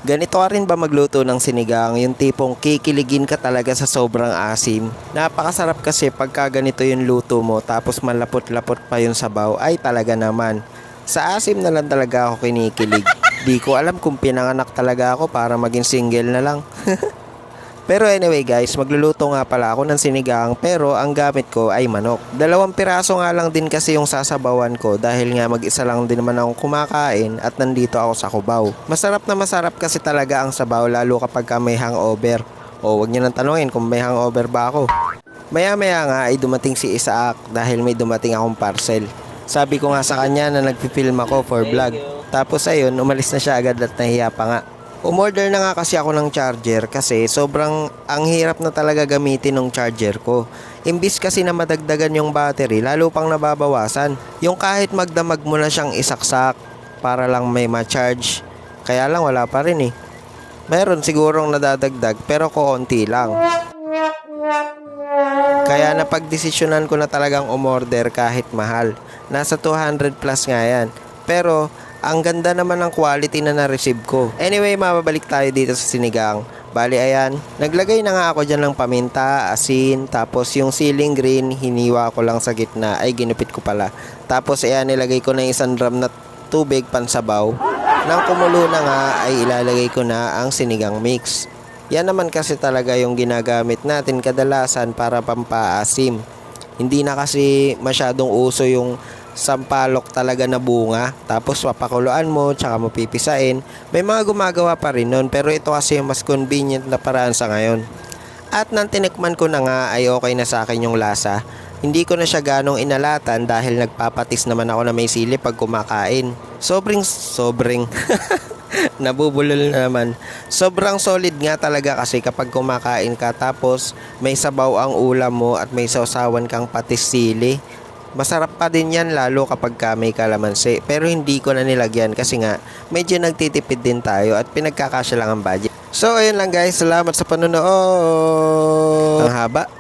Ganito ka rin ba magluto ng sinigang, yung tipong kikiligin ka talaga sa sobrang asim? Napakasarap kasi pagka ganito yung luto mo tapos malapot-lapot pa yung sabaw, ay talaga naman. Sa asim na lang talaga ako kinikilig. Di ko alam kung pinanganak talaga ako para maging single na lang. Pero anyway guys, magluluto nga pala ako ng sinigang pero ang gamit ko ay manok. 2 piraso nga lang din kasi yung sasabawan ko dahil nga mag-isa lang din naman akong kumakain at nandito ako sa Cubao. Masarap na masarap kasi talaga ang sabaw lalo kapag may hangover. O wag niyo nang tanungin kung may hangover ba ako. Maya maya nga ay dumating si Isaac dahil may dumating akong parcel. Sabi ko nga sa kanya na nagpipilm ako for vlog. Tapos ayun, umalis na siya agad at nahiya pa nga. Umorder na nga kasi ako ng charger kasi sobrang ang hirap na talaga gamitin ng charger ko. Imbis kasi na madagdagan yung battery, lalo pang nababawasan. Yung kahit magdamag mo na siyang isaksak para lang may ma-charge. Kaya lang wala pa rin eh. Meron sigurong nadadagdag pero koonti lang. Kaya napagdesisyonan ko na talagang umorder kahit mahal. Nasa 200 plus nga yan. Pero ang ganda naman ng quality na na-receive ko. Anyway, mababalik tayo dito sa sinigang. Bali ayan, naglagay na nga ako dyan ng paminta, asin, tapos yung ceiling green, hiniwa ko lang sa gitna, ay ginupit ko pala. Tapos ayan, nilagay ko na yung 1 drum na tubig pansabaw. Nang kumulo na nga, ay ilalagay ko na ang sinigang mix. Yan naman kasi talaga yung ginagamit natin kadalasan para pampaasim. Hindi na kasi masyadong uso yung sampalok talaga na bunga, tapos papakuluan mo tsaka mo pipisain. May mga gumagawa pa rin nun pero ito kasi yung mas convenient na paraan sa ngayon. At nang tinikman ko na nga ay okay na sa akin yung lasa. Hindi ko na siya ganong inalatan dahil nagpapatis naman ako na may sili pag kumakain. Sobrang nabubulol na naman. Sobrang solid nga talaga kasi kapag kumakain ka tapos may sabaw ang ulam mo at may sausawan kang patis sili. Masarap pa din yan lalo kapag may kalamansi. Pero hindi ko na nilagyan kasi nga medyo nagtitipid din tayo at pinagkakasya lang ang budget. So ayun lang guys, salamat sa panonood. Ang haba.